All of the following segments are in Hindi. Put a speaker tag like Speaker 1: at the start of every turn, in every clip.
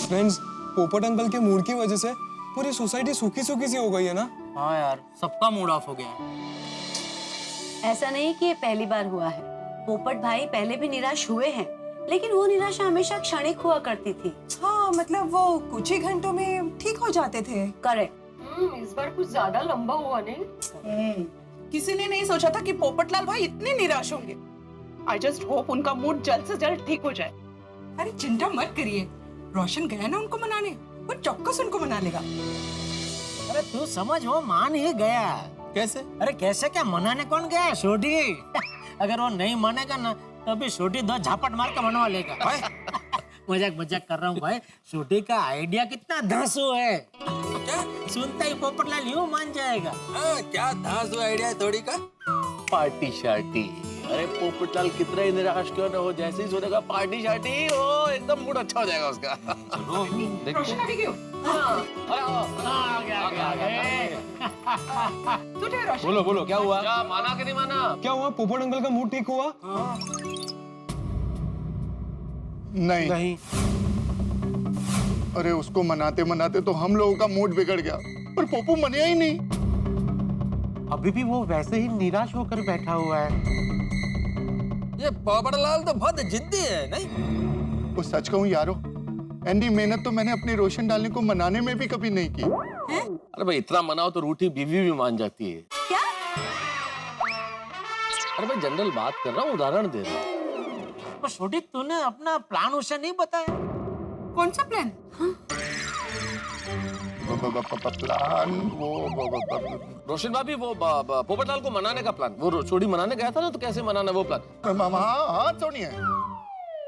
Speaker 1: फ्रेंड्स, पोपट अंकल के मूड की वजह से पूरी सोसाइटी सूखी सूखी सी हो गई है ना।
Speaker 2: हाँ यार, सबका मूड ऑफ हो गया है।
Speaker 3: ऐसा नहीं कि ये पहली बार हुआ है। पोपट भाई पहले भी निराश हुए हैं, लेकिन वो निराशा हमेशा क्षणिक हुआ करती थी।
Speaker 4: हाँ, मतलब वो कुछ ही घंटों में ठीक हो जाते थे।
Speaker 3: करेक्ट।
Speaker 5: इस बार कुछ ज्यादा लंबा हुआ नहीं।
Speaker 4: किसी ने नहीं सोचा था कि पोपटलाल भाई इतने निराश होंगे। आई जस्ट होप उनका मूड जल्द से जल्द ठीक हो जाए। अरे चिंता मत करिए, रोशन गया ना उनको मनाने, वो चौक्कस उनको मना लेगा।
Speaker 2: अरे तू समझ, वो मान ही गया।
Speaker 1: कैसे?
Speaker 2: अरे कैसे क्या, मनाने कौन गया? छोटी अगर वो नहीं मानेगा ना तो अभी छोटी 2 झापट मार के मनवा लेगा। मजाक कर रहा हूँ भाई। छोटी का आइडिया कितना धांसू है। क्या सुनता ही पोपटलाल यूं मान जाएगा।
Speaker 6: क्या धांसू आइडिया है थोड़ी का? पार्टी शार्टी। अरे पोपटलाल कितना ही निराश क्यों ना हो, जैसे ही सुनेगा पार्टी शार्टी हो एकदम मूड अच्छा हो जाएगा उसका। चलो देखो।
Speaker 4: रोशन अभी क्यों? तू थे रोशन?
Speaker 6: बोलो बोलो, क्या हुआ? क्या माना कि नहीं माना?
Speaker 1: क्या हुआ? पोपट अंकल का मूड ठीक हुआ?
Speaker 7: नहीं। अरे उसको मनाते मनाते तो हम लोगों का मूड बिगड़ गया, पर पोपू मनिया ही नहीं।
Speaker 8: अभी भी वो वैसे ही निराश होकर बैठा हुआ है।
Speaker 6: ये पोपटलाल तो बहुत जिद्दी है, नहीं?
Speaker 7: वो सच कहूं यारो, एंडी मेहनत तो मैंने अपनी रोशन डालने को मनाने में भी कभी नहीं की।
Speaker 6: अरे भाई इतना मनाओ तो रूठी बीवी भी मान जाती है।
Speaker 3: क्या?
Speaker 6: अरे भाई जनरल बात कर रहा हूँ, उदाहरण दे रहा हूँ।
Speaker 2: तो छोटी तूने अपना प्लान उसे नहीं बताया?
Speaker 4: कौन सा प्लान?
Speaker 7: प्लान वो
Speaker 6: रोशन भाभी वो पोपटलाल को मनाने का प्लान, वो छोड़ी मनाने गया था ना, तो कैसे मनाना वो प्लान।
Speaker 7: हाँ सोनी है।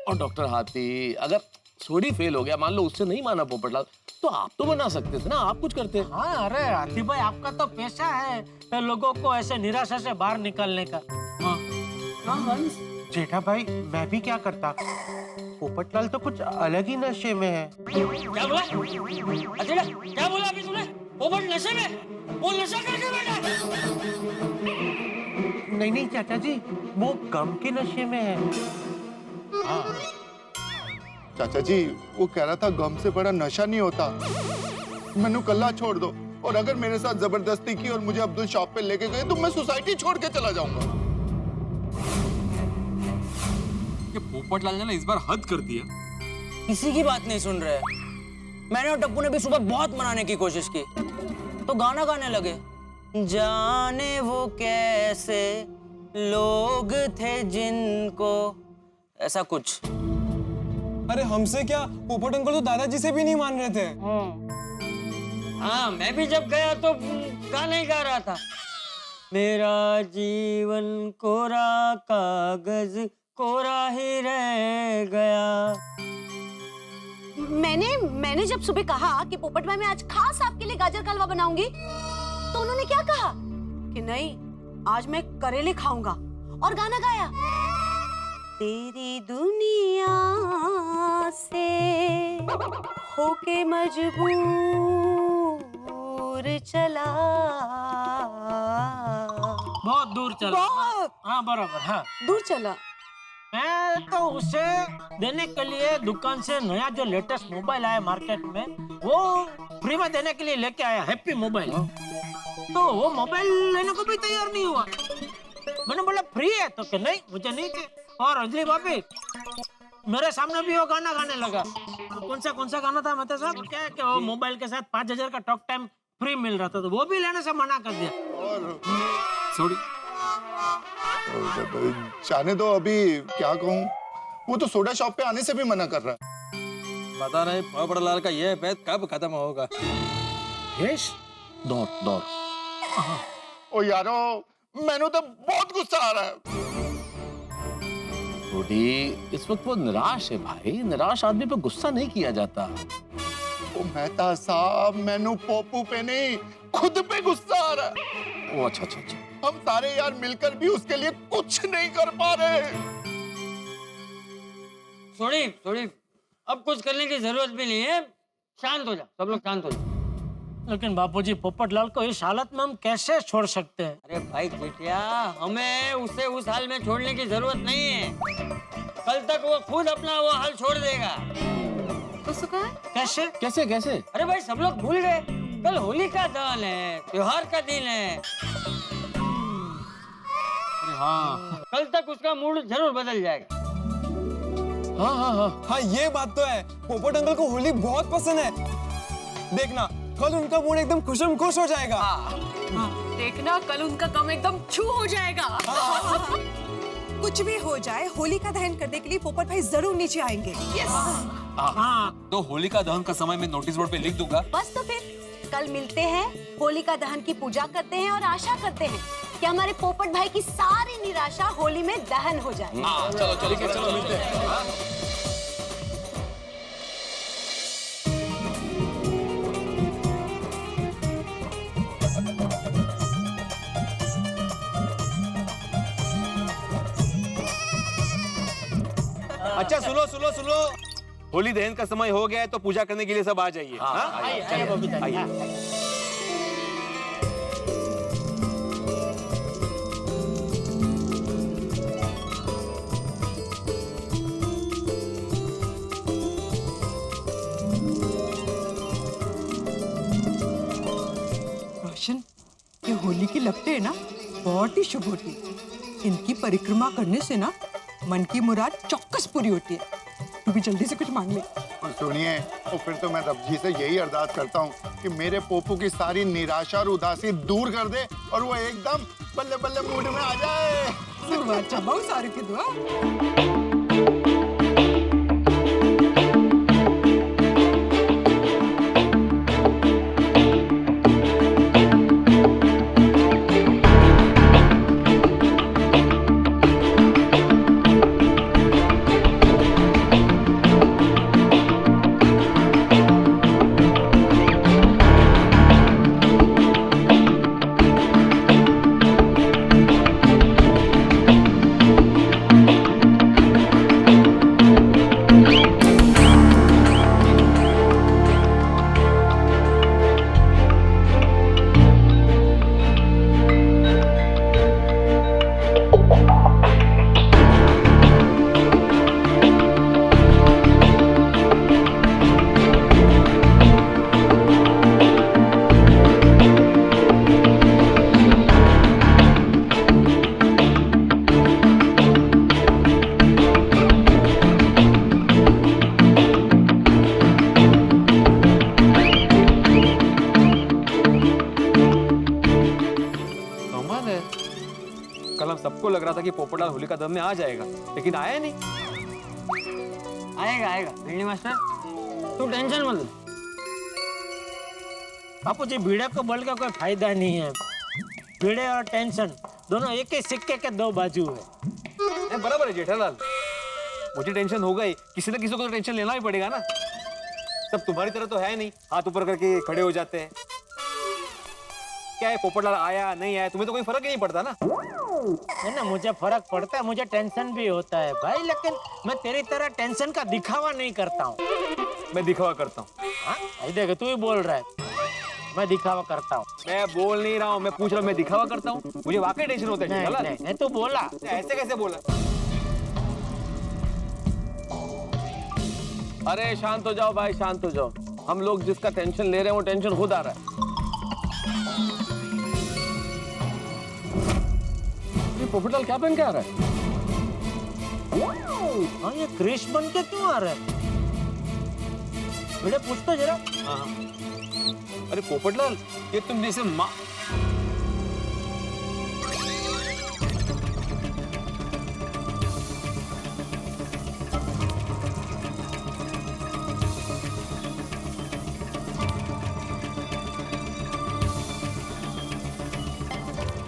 Speaker 6: और डॉक्टर हाथी, अगर छोड़ी फेल हो गया, मान लो उससे नहीं माना पोपटलाल, तो आप तो मना सकते थे ना, आप कुछ करते।
Speaker 2: हाँ, अरे हाथी भाई आपका तो पेशा है लोगों को ऐसे निराशा से बाहर निकालने का।
Speaker 8: जेठा भाई, मैं भी क्या करता? पोपटलाल तो कुछ अलग ही नशे में है।
Speaker 2: क्या बोला? अजय, क्या बोला अभी तूने? पोपट नशे में? वो नशा करके बैठा है।
Speaker 8: नहीं चाचा जी, वो गम के नशे में है।
Speaker 7: चाचा जी, वो कह रहा था गम से बड़ा नशा नहीं होता। मैंने कल्ला छोड़ दो, और अगर मेरे साथ जबरदस्ती की और मुझे अब्दुल शॉप पे लेके गए तो मैं सोसाइटी छोड़ के चला जाऊंगा।
Speaker 6: ये पोपटलाल ने ना इस बार हद कर दिया।
Speaker 9: किसी की बात नहीं सुन रहे। मैंने और टप्पू ने भी सुबह बहुत मनाने की कोशिश की, तो गाना गाने लगे। जाने वो कैसे लोग थे जिनको, ऐसा कुछ।
Speaker 1: अरे हमसे क्या, पोपट अंकल तो दादाजी से भी नहीं मान रहे थे।
Speaker 9: हाँ, मैं भी जब गया तो गाना ही गा रहा था। मेरा जीवन कोरा कागज कोरा ही रह गया।
Speaker 3: मैंने जब सुबह कहा कि पोपट भाई मैं आज खास आपके लिए गाजर का हलवा बनाऊंगी, तो उन्होंने क्या कहा कि नहीं, आज मैं करेले खाऊंगा, और गाना गाया। तेरी दुनिया से होके मजबूर चला।
Speaker 2: बहुत दूर चला।
Speaker 3: बहुत
Speaker 2: हाँ बराबर, हाँ
Speaker 3: दूर चला।
Speaker 2: मैं तो उसे देने के लिए दुकान से नया जो लेटेस्ट मोबाइल आया मार्केट में, वो फ्री में देने के लिए लेके आया, हैप्पी मोबाइल। तो वो मोबाइल लेने को भी तैयार नहीं हुआ। मैंने बोला फ्री है तो क्या, नहीं मुझे नहीं चाहिए। और अंजलि भाभी मेरे सामने भी वो गाना गाने लगा। कौन सा गाना था मतलब साहब? क्या है कि वो मोबाइल के साथ 5000 का टॉक टाइम फ्री मिल रहा था, तो वो भी लेने से मना कर दिया।
Speaker 7: सॉरी, जाने दो, अभी क्या कहूँ। वो तो सोडा शॉप पे आने से भी मना कर रहा है।
Speaker 6: पता नहीं पोपटलाल का ये बैत कब खत्म होगा। दौर।
Speaker 7: ओ यारो, मैंने तो बहुत गुस्सा आ रहा है।
Speaker 6: रोटी, इस वक्त वो निराश है भाई, निराश आदमी पे गुस्सा नहीं किया जाता।
Speaker 7: ओ मेहता साहब, मैनू पोपू पे नहीं, खुद पे गुस्सा आ रहा है।
Speaker 6: ओ अच्छा।
Speaker 7: हम सारे यार मिलकर भी उसके लिए कुछ नहीं कर पा रहे।
Speaker 9: थोड़ी अब कुछ करने की जरूरत भी नहीं है। शांत हो जा, सब लोग शांत हो जा।
Speaker 2: लेकिन बापूजी, पोपटलाल को इस हालत में हम कैसे छोड़ सकते हैं?
Speaker 9: अरे भाई जेठिया, हमें उसे उस हाल में छोड़ने की जरूरत नहीं है। कल तक वो खुद अपना वो हाल छोड़ देगा।
Speaker 3: आपको सुखा है?
Speaker 2: कैसे?
Speaker 6: कैसे कैसे?
Speaker 9: अरे भाई सब लोग भूल गए, कल होली का दहन है, त्योहार का दिन है।
Speaker 6: अरे हाँ
Speaker 9: कल तक उसका मूड जरूर बदल जाएगा।
Speaker 6: हाँ हाँ हाँ।
Speaker 1: हाँ ये बात तो है, पोपट अंकल को होली बहुत पसंद है। देखना कल उनका मूड एकदम खुशम खुश हो जाएगा।
Speaker 5: देखना कल उनका कम एकदम छू हो जाएगा।
Speaker 4: कुछ भी हो जाए, होली का दहन करने के लिए पोपट भाई जरूर नीचे आएंगे।
Speaker 2: हाँ
Speaker 6: तो होलिका दहन का समय मैं नोटिस बोर्ड पे लिख दूंगा।
Speaker 3: बस तो फिर कल मिलते हैं, होलिका दहन की पूजा करते हैं और आशा करते हैं कि हमारे पोपट भाई की सारी निराशा होली में दहन हो जाए।
Speaker 6: हाँ चलो चलो चलो मिलते हैं। हाँ? अच्छा सुनो सुनो सुनो, होली दहन का समय हो गया है तो पूजा करने के लिए सब आ जाइए। हाँ?
Speaker 2: आइए बबीता जी, हाँ।
Speaker 4: रोशन, ये होली की लपटें है ना, बहुत ही शुभ होती है। इनकी परिक्रमा करने से ना मन की मुराद चौक्कस पूरी होती है। तू भी जल्दी से कुछ मांग ले।
Speaker 7: और सुनिए, तो फिर तो मैं रब जी से यही अरदास करता हूँ कि मेरे पोपू की सारी निराशा और उदासी दूर कर दे और वो एकदम बल्ले बल्ले मूड में आ जाए।
Speaker 4: अच्छा, बहुत सारी की दुआ।
Speaker 6: कल हम सबको लग रहा था कि पोपटलाल होलिका दहन में आ जाएगा, लेकिन आया नहीं।
Speaker 9: आएगा आएगा भिंडी मास्टर, तू टेंशन मत ले।
Speaker 2: बापू जी भीड़े को बोल के कोई फायदा नहीं है। भीड़े और टेंशन दोनों एक ही सिक्के के दो बाजू है।
Speaker 6: नहीं, बराबर है जेठालाल, मुझे टेंशन हो गई, किसी न किसी को तो टेंशन लेना ही पड़ेगा ना। सब तुम्हारी तरह तो है नहीं, हाथ ऊपर करके खड़े हो जाते हैं। क्या है, पोपटलाल आया नहीं आया तुम्हें तो कोई फर्क ही नहीं पड़ता ना।
Speaker 2: है ना, मुझे फर्क पड़ता है, मुझे टेंशन भी होता है भाई, लेकिन मैं तेरी तरह टेंशन का दिखावा नहीं करता हूँ।
Speaker 6: मैं दिखावा करता हूँ।
Speaker 2: हाँ देख तू ही बोल रहा है, मैं दिखावा करता हूँ।
Speaker 6: मैं बोल नहीं रहा हूँ, मैं पूछ रहा हूँ, मैं दिखावा करता हूँ। मुझे वाकई टेंशन होता है जेठालाल।
Speaker 2: नहीं तू बोला।
Speaker 6: ऐसे कैसे बोला? अरे शांत हो जाओ भाई, शांत हो जाओ। हम लोग जिसका टेंशन ले रहे हैं वो टेंशन खुद आ रहा है। ये पोपटलाल क्या पहन के आ रहा है?
Speaker 2: हाँ ये क्रिश बन के क्यों आ रहा है? बेटे पूछ तो जरा।
Speaker 6: हाँ। अरे पोपटलाल, ये तुम जैसे माँ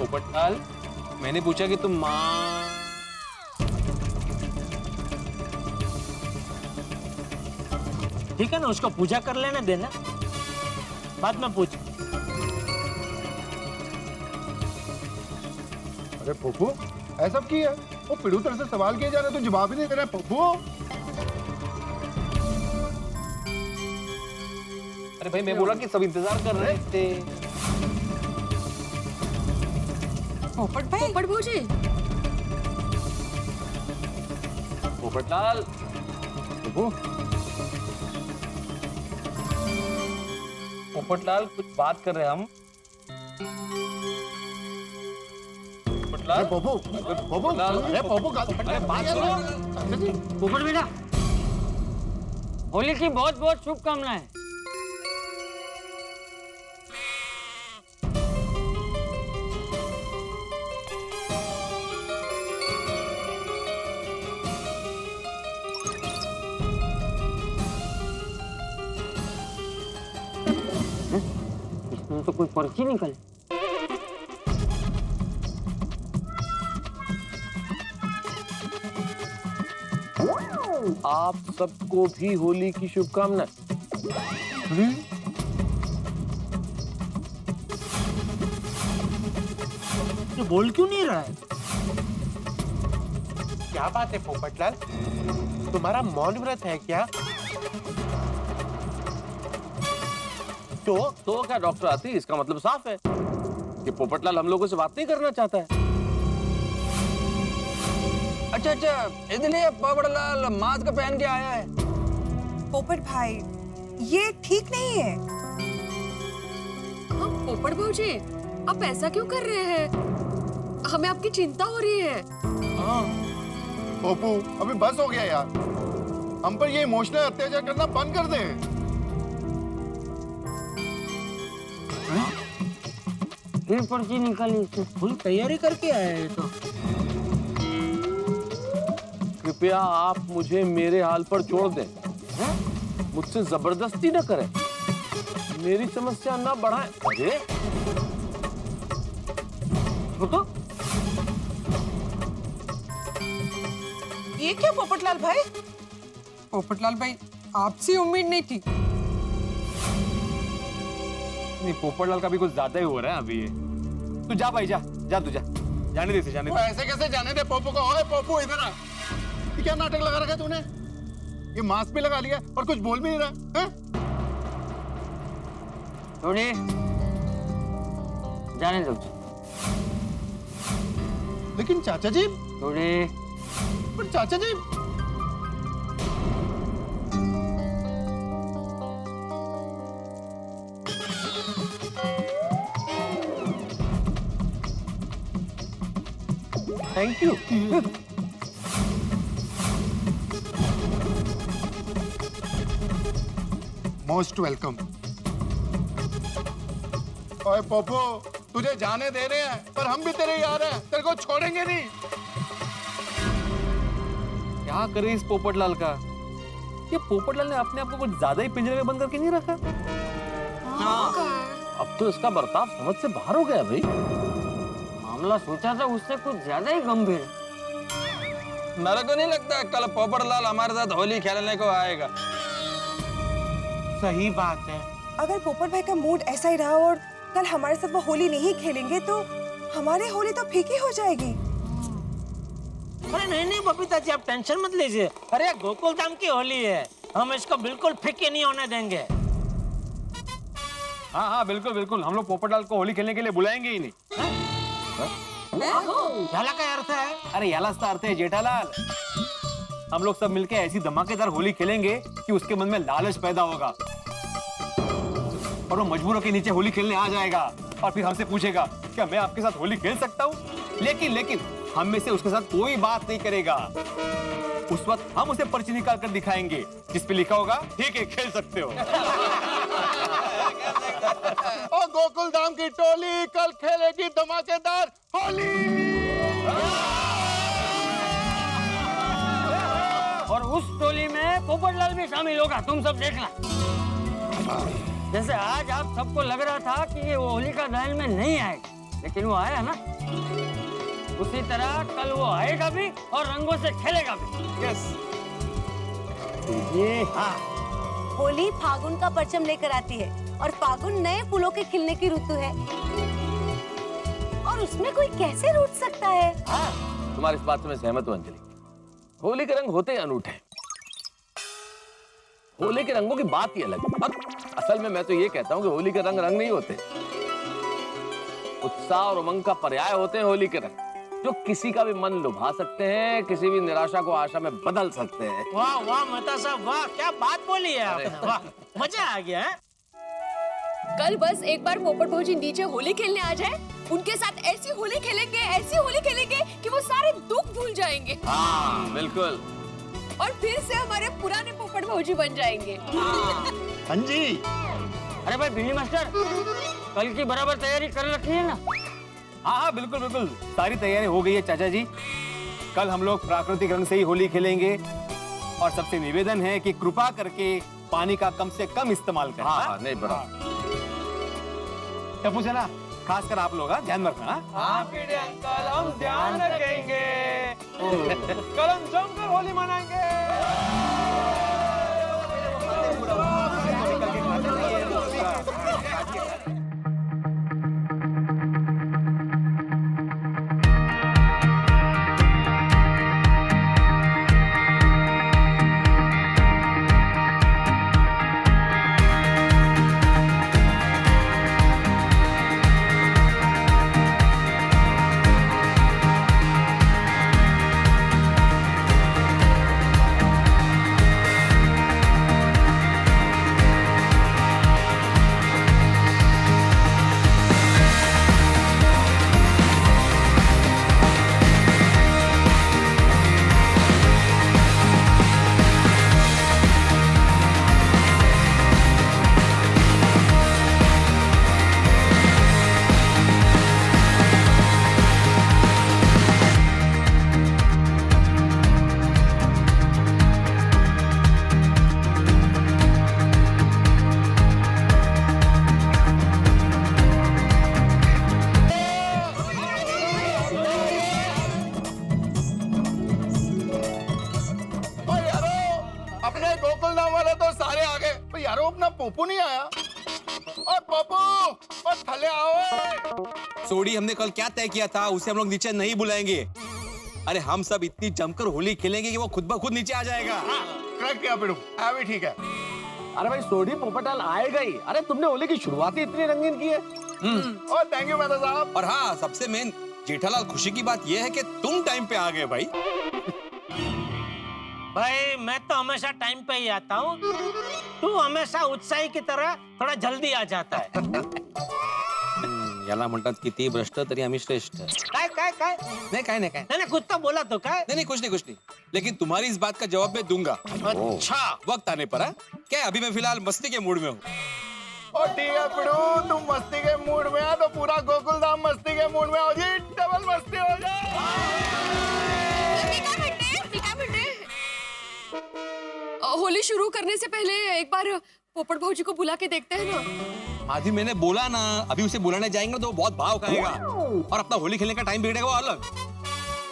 Speaker 6: पोपटलाल, मैंने पूछा कि तुम माँ।
Speaker 2: ठीक है ना, उसको पूजा कर लेने देना, बाद में पूछ।
Speaker 7: अरे पप्पू, ऐसा की है? वो पिड़ू तरह से सवाल किए जा रहे, तो जवाब ही नहीं दे रहा है पप्पू।
Speaker 6: अरे भाई मैं बोला कि सब इंतजार कर रहे थे।
Speaker 4: पोपट भाई,
Speaker 5: पोपट भौजी,
Speaker 6: पोपटलाल,
Speaker 7: पप्पू,
Speaker 6: पोपटलाल कुछ बात कर रहे हैं हम। पोपटलाल,
Speaker 7: पोपो अरे पोपो
Speaker 6: अरे बात सुनो।
Speaker 9: पोपट बेटा, होली की बहुत बहुत शुभकामनाएं। इसमें तो कोई पर्ची निकल।
Speaker 6: आप सबको भी होली की शुभकामनाएं।
Speaker 2: ये बोल क्यों नहीं रहा है?
Speaker 8: क्या बात है पोपटलाल, तुम्हारा मौन व्रत है क्या?
Speaker 6: तो क्या डॉक्टर आती, इसका मतलब साफ है कि पोपटलाल हम लोगों से बात नहीं करना चाहता है।
Speaker 9: अच्छा अच्छा, इसलिए पोपटलाल मास्क पहन के आया है।
Speaker 4: पोपट भाई, ये ठीक नहीं है।
Speaker 5: हाँ, पोपट भाऊजी, आप ऐसा क्यों कर रहे हैं? हमें आपकी चिंता हो रही है।
Speaker 7: पोपू अभी बस हो गया यार, हम पर ये इमोशनल अत्याचार करना बंद कर दे।
Speaker 9: फिर पर्ची निकाली इसने।
Speaker 2: फुल तैयारी करके आया है तो।
Speaker 6: कृपया आप मुझे मेरे हाल पर छोड़ दें, मुझसे जबरदस्ती न करें, मेरी समस्या न बढ़ाएं। अरे
Speaker 9: रुको,
Speaker 4: ये क्या पोपटलाल भाई? पोपटलाल भाई, आपसे उम्मीद नहीं थी।
Speaker 6: नहीं, पोपटलाल का भी कुछ ज्यादा ही हो रहा है अभी ये। तू जा भाई, जा जा, तू जा, जाने दे, जाने
Speaker 7: वो
Speaker 6: दे।
Speaker 7: ऐसे कैसे जाने दे पोपो को? ओए पोपो इधर आ, ये क्या नाटक लगा रखा है तूने? ये मास्क भी लगा लिया और कुछ बोल भी नहीं रहा है?
Speaker 9: थोड़ी जाने दो।
Speaker 7: लेकिन चाचा जी,
Speaker 9: थोड़ी
Speaker 7: पर चाचा जी
Speaker 6: थैंक यू।
Speaker 7: Most welcome. ओए पोपो, तुझे जाने दे रहे हैं पर हम भी तेरे यार हैं, तेरे को छोड़ेंगे नहीं।
Speaker 6: क्या करे इस पोपटलाल का? ये पोपटलाल ने अपने आप को कुछ ज्यादा ही पिंजरे में बंद करके नहीं रखा? अब तो इसका बर्ताव समझ से बाहर हो गया भाई।
Speaker 9: मामला सोचा था उससे कुछ ज्यादा ही गंभीर।
Speaker 10: मेरे को नहीं लगता कल पोपटलाल हमारे साथ होली खेलने को आएगा।
Speaker 8: सही बात है।
Speaker 4: अगर पोपट भाई का मूड ऐसा ही रहा और कल हमारे साथ वो होली नहीं खेलेंगे तो हमारी होली तो फीकी हो जाएगी।
Speaker 2: अरे नहीं नहीं बबीता जी, आप टेंशन मत लीजिए। अरे गोकुल धाम की होली है, हम इसको बिल्कुल फीके नहीं होने देंगे।
Speaker 6: हाँ हाँ बिल्कुल बिल्कुल, हम लोग पोपटलाल को होली खेलने के लिए बुलाएंगे ही नहीं।
Speaker 2: याला का अर्थ है?
Speaker 6: अरे याला का अर्थ है जेठालाल। हम लोग सब मिलके ऐसी धमाकेदार होली खेलेंगे कि उसके मन में लालच पैदा होगा और वो मजबूर होकर नीचे होली खेलने आ जाएगा और फिर हमसे पूछेगा क्या मैं आपके साथ होली खेल सकता हूँ? लेकिन हम में से उसके साथ कोई बात नहीं करेगा। उस वक्त हम उसे पर्ची निकाल कर दिखाएंगे जिस पे लिखा होगा ठीक है खेल सकते हो।
Speaker 7: ओ गोकुल धाम की टोली कल खेलेगी धमाकेदार होली।
Speaker 9: और उस टोली में पोपटलाल भी शामिल होगा, तुम सब देखना। जैसे आज आप सबको लग रहा था कि ये होलिका दहन में नहीं आएगा, लेकिन वो आया ना, उसी तरह कल वो आएगा भी और रंगों से खेलेगा भी।
Speaker 6: यस।
Speaker 9: ये हाँ,
Speaker 3: होली फागुन का परचम लेकर आती है और फागुन नए फूलों के खिलने की ऋतु है और उसमें कोई कैसे रूठ सकता है?
Speaker 6: तुम्हारी इस बात से मैं सहमत हूँ अंजलि। होली के रंग होते ही अनूठे। होली के रंगों की बात ही अलग है। और असल में मैं तो ये कहता हूँ कि होली के रंग रंग नहीं होते, उत्साह और उमंग का पर्याय होते हैं होली के रंग, जो किसी का भी मन लुभा सकते हैं, किसी भी निराशा को आशा में बदल सकते हैं।
Speaker 2: वाह वाह मेहता साहब, वाह क्या बात बोली है आपने, वाह मजा आ गया है।
Speaker 5: कल बस एक बार पोपट भौजी नीचे होली खेलने आ जाए, उनके साथ ऐसी होली खेलेंगे कि वो सारे दुख भूल जाएंगे।
Speaker 10: हाँ बिल्कुल।
Speaker 5: और फिर से हमारे पुराने पोपट भौजी बन जाएंगे।
Speaker 7: हाँ जी।
Speaker 9: अरे भाई बिल्ली मास्टर, कल की बराबर तैयारी कर रखी है ना?
Speaker 6: हाँ बिल्कुल बिल्कुल, सारी तैयारी हो गई है चाचा जी। कल हम लोग प्राकृतिक रंग से ही होली खेलेंगे और सबसे निवेदन है कि कृपा करके पानी का कम से कम इस्तेमाल करें।
Speaker 10: हाँ नहीं बराबर।
Speaker 6: टप्पू सेना, खासकर आप लोग ध्यान रखना।
Speaker 1: हाँ पीड़े अंकल, हम ध्यान रखेंगे। कल हम जमकर होली मनाएंगे।
Speaker 7: यारो अपना पोपू नहीं आया। और पोपू, और थले आओ।
Speaker 11: सोडी, हमने कल क्या तय किया था, उसे हम लोग नीचे नहीं बुलाएंगे। अरे हम सब इतनी जमकर होली खेलेंगे कि वो खुद ब खुद नीचे आ जाएगा।
Speaker 7: करेक्ट किया पिड़ू, भी ठीक है।
Speaker 8: अरे भाई सोडी पोपटलाल आएगा ही। अरे तुमने होली की शुरुआत ही इतनी रंगीन की है।
Speaker 7: और थैंक यू मेहता साहब।
Speaker 11: और हाँ, सबसे मेन जेठालाल, खुशी की बात यह है कि तुम टाइम पे आ गए भाई।
Speaker 2: भाई मैं तो हमेशा टाइम पे ही आता हूँ, तू हमेशा उत्साही की तरह थोड़ा जल्दी आ जाता है।
Speaker 11: याला म्हणतात किती भ्रष्ट तरी आम्ही श्रेष्ठ।
Speaker 2: काय काय काय
Speaker 11: नहीं काय नहीं काय
Speaker 2: नहीं कुछ तो बोला तो काय?
Speaker 11: नहीं कुछ नहीं, लेकिन तुम्हारी इस बात का जवाब मैं दूंगा।
Speaker 2: अच्छा
Speaker 11: वक्त आने पर। क्या अभी मैं फिलहाल मस्ती के मूड में हूँ।
Speaker 7: और ठीक है पिड़ू, तुम मस्ती के मूड में है तो पूरा गोकुल धाम मस्ती के मूड में हो जी। डबल मस्ती हो जाए।
Speaker 5: होली शुरू करने से पहले एक बार पोपट भौजी को बुला के देखते हैं ना।
Speaker 11: आदि मैंने बोला ना, अभी उसे बुलाने जाएंगे तो वो बहुत भाव खाएगा और अपना होली खेलने का टाइम बिगड़ेगा वो अलग।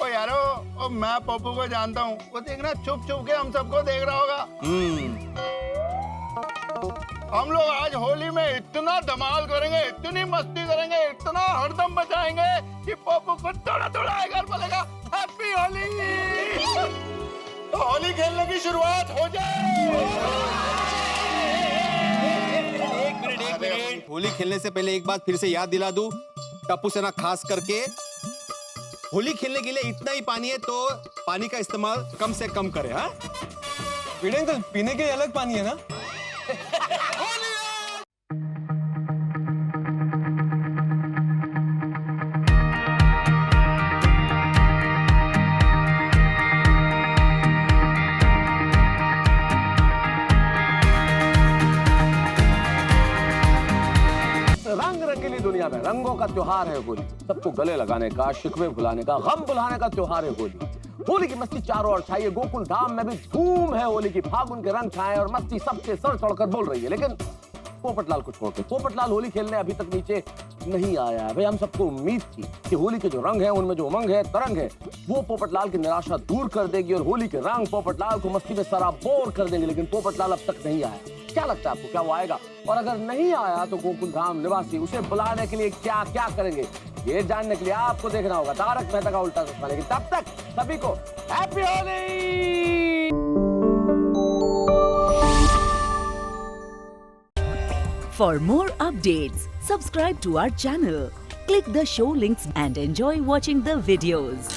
Speaker 7: ओ यारो, ओ मैं पप्पू को जानता हूँ, वो देखना चुप चुप के हम सबको देख रहा होगा। हम लोग आज होली में इतना धमाल करेंगे, इतनी मस्ती करेंगे, इतना हरदम बचाएंगे कि पप्पू को थोड़ा थोड़ा आएगा, बोलेगा हैप्पी होली। तो होली खेलने की शुरुआत हो जाए।
Speaker 11: एक मिनट, होली खेलने से पहले एक बात फिर से याद दिला दूं, टप्पू सेना खास करके होली खेलने के लिए इतना ही पानी है तो पानी का इस्तेमाल कम से कम करें। हाँ
Speaker 1: पीड़े अंकल, पीने के लिए अलग पानी है ना?
Speaker 8: रंग रंगीली दुनिया में रंगों का त्योहार है होली। सबको गले लगाने का, शिकवे भुलाने का, गम भुलाने का त्योहार है होली। होली की मस्ती चारों ओर छाई है, गोकुल धाम में भी धूम है होली की। फागुन के रंग छाए और मस्ती सबके सर चढ़कर बोल रही है। लेकिन पोपटलाल को छोड़ के पोपटलाल होली खेलने अभी तक नीचे नहीं आया है। भाई हम सबको उम्मीद थी कि होली के जो रंग है, उनमें जो उमंग है, तरंग है, वो पोपटलाल की निराशा दूर कर देगी और होली के रंग पोपटलाल को मस्ती में सराबोर कर देंगे। लेकिन पोपटलाल अब तक नहीं आया। क्या लगता है आपको, क्या वो आएगा? और अगर नहीं आया तो गोकुल धाम निवासी उसे बुलाने के लिए क्या क्या करेंगे, ये जानने के लिए आपको देखना होगा तारक मेहता का उल्टा चश्मा। लेकिन तब तक सभी को happy Holi.
Speaker 12: For more updates, subscribe to our channel, click the show links and enjoy watching the videos.